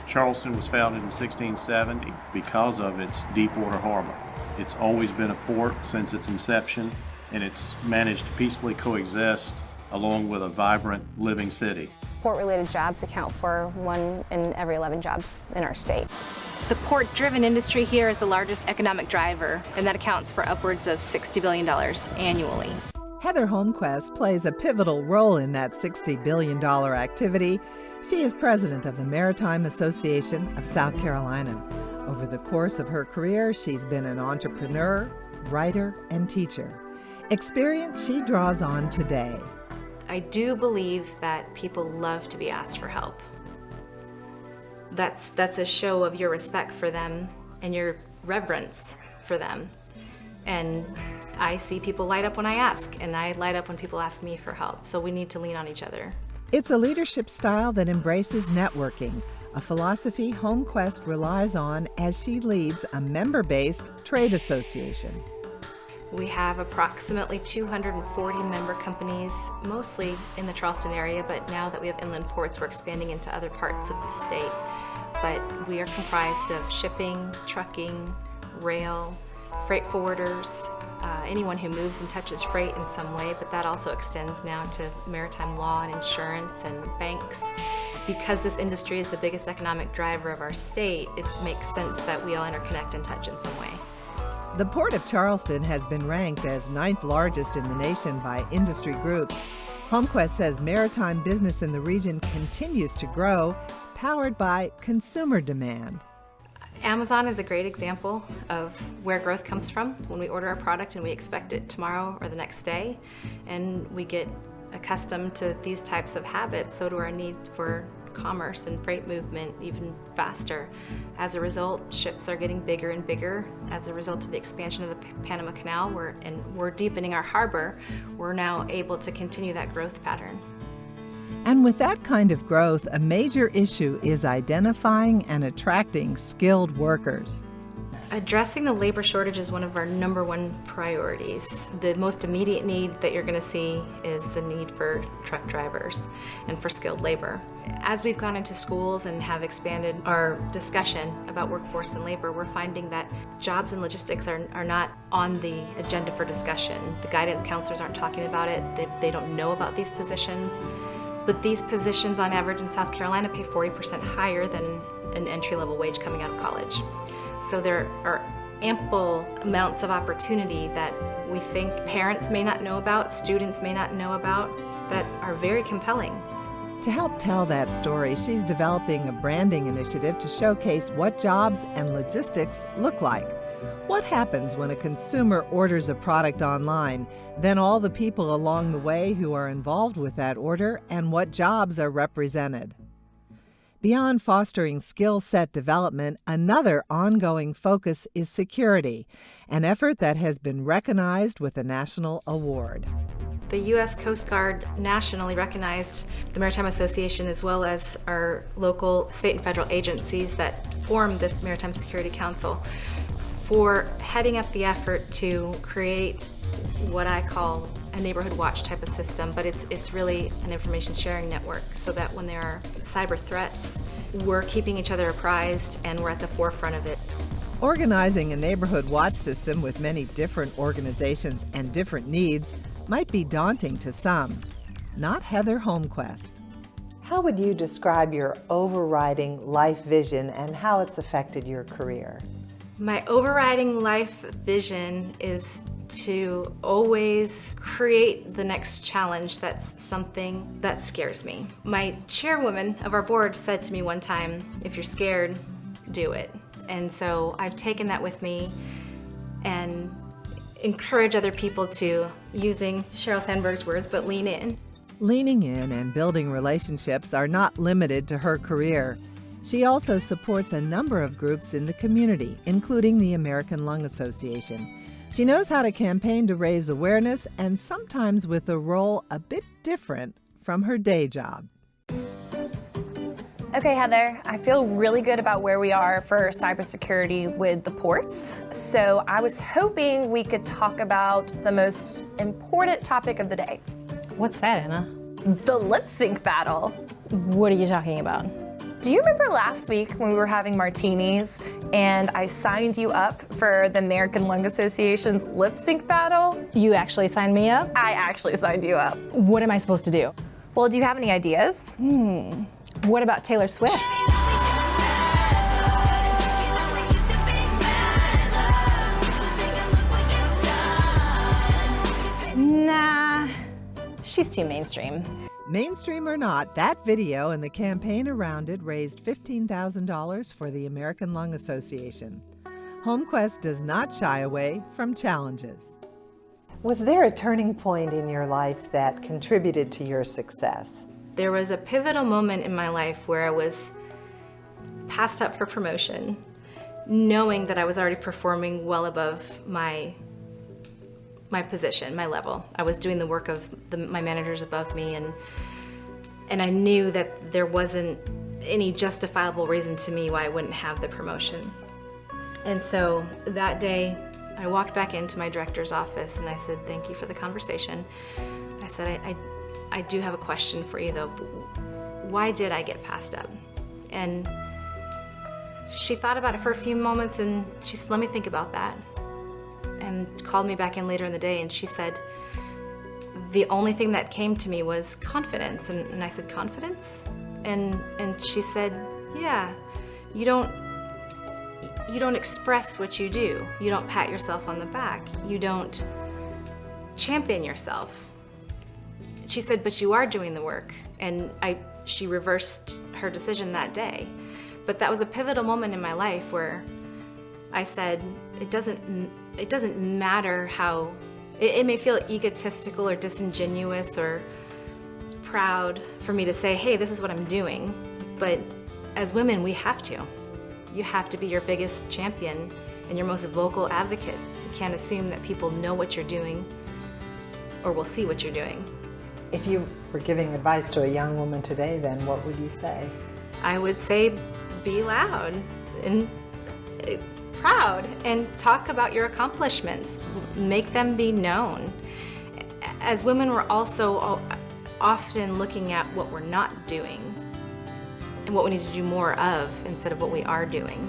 Charleston was founded in 1670 because of its deep water harbor. It's always been a port since its inception, and it's managed to peacefully coexist along with a vibrant, living city. Port-related jobs account for 1 in every 11 jobs in our state. The port-driven industry here is the largest economic driver, and that accounts for upwards of $60 billion annually. Heather Holmquest plays a pivotal role in that $60 billion activity. She is president of the Maritime Association of South Carolina. Over the course of her career, she's been an entrepreneur, writer, and teacher. Experience she draws on today. I do believe that people love to be asked for help. That's a show of your respect for them and your reverence for them. And I see people light up when I ask, and I light up when people ask me for help. So we need to lean on each other. It's a leadership style that embraces networking, a philosophy Holmquest relies on as she leads a member-based trade association. We have approximately 240 member companies, mostly in the Charleston area, but now that we have inland ports, we're expanding into other parts of the state. But we are comprised of shipping, trucking, rail, freight forwarders, anyone who moves and touches freight in some way, but that also extends now to maritime law and insurance and banks. Because this industry is the biggest economic driver of our state, it makes sense that we all interconnect and touch in some way. The Port of Charleston has been ranked as 9th largest in the nation by industry groups. Holmquest says maritime business in the region continues to grow, powered by consumer demand. Amazon is a great example of where growth comes from. When we order a product and we expect it tomorrow or the next day, and we get accustomed to these types of habits, so do our need for commerce and freight movement even faster. As a result, ships are getting bigger and bigger. As a result of the expansion of the Panama Canal, we're deepening our harbor, we're now able to continue that growth pattern. And with that kind of growth, a major issue is identifying and attracting skilled workers. Addressing the labor shortage is one of our #1 priorities. The most immediate need that you're going to see is the need for truck drivers and for skilled labor. As we've gone into schools and have expanded our discussion about workforce and labor, we're finding that jobs and logistics are not on the agenda for discussion. The guidance counselors aren't talking about it. They don't know about these positions. But these positions on average in South Carolina pay 40% higher than an entry-level wage coming out of college. So there are ample amounts of opportunity that we think parents may not know about, students may not know about, that are very compelling. To help tell that story, she's developing a branding initiative to showcase what jobs and logistics look like. What happens when a consumer orders a product online, then all the people along the way who are involved with that order, and what jobs are represented. Beyond fostering skill set development, another ongoing focus is security, an effort that has been recognized with a national award. The U.S. Coast Guard nationally recognized the Maritime Association as well as our local state and federal agencies that form this Maritime Security Council for heading up the effort to create what I call a neighborhood watch type of system, but it's really an information sharing network so that when there are cyber threats, we're keeping each other apprised and we're at the forefront of it. Organizing a neighborhood watch system with many different organizations and different needs might be daunting to some. Not Heather Holmquest. How would you describe your overriding life vision and how it's affected your career? My overriding life vision is to always create the next challenge that's something that scares me. My chairwoman of our board said to me one time, if you're scared, do it. And so I've taken that with me and encourage other people to, using Sheryl Sandberg's words, but lean in. Leaning in and building relationships are not limited to her career. She also supports a number of groups in the community, including the American Lung Association. She knows how to campaign to raise awareness, and sometimes with a role a bit different from her day job. Okay, Heather, I feel really good about where we are for cybersecurity with the ports. So I was hoping we could talk about the most important topic of the day. What's that, Anna? The lip sync battle. What are you talking about? Do you remember last week when we were having martinis and I signed you up for the American Lung Association's lip sync battle? You actually signed me up? I actually signed you up. What am I supposed to do? Well, do you have any ideas? What about Taylor Swift? Nah, she's too mainstream. Mainstream or not, that video and the campaign around it raised $15,000 for the American Lung Association. Holmquest does not shy away from challenges. Was there a turning point in your life that contributed to your success? There was a pivotal moment in my life where I was passed up for promotion, knowing that I was already performing well above my position, my level. I was doing the work of my managers above me, and I knew that there wasn't any justifiable reason to me why I wouldn't have the promotion. And so that day, I walked back into my director's office and I said, "Thank you for the conversation." I said, I do have a question for you though. Why did I get passed up? And she thought about it for a few moments and she said, "Let me think about that." And called me back in later in the day and she said, "The only thing that came to me was confidence." And I said, "Confidence?" And she said, "Yeah, you don't express what you do. You don't pat yourself on the back. You don't champion yourself." She said, "But you are doing the work." And she reversed her decision that day. But that was a pivotal moment in my life where I said, it doesn't matter how, it may feel egotistical or disingenuous or proud for me to say, "Hey, this is what I'm doing." But as women, we have to. You have to be your biggest champion and your most vocal advocate. You can't assume that people know what you're doing or will see what you're doing. If you were giving advice to a young woman today, then what would you say? I would say be loud and proud and talk about your accomplishments. Make them be known. As women, we're also often looking at what we're not doing and what we need to do more of instead of what we are doing.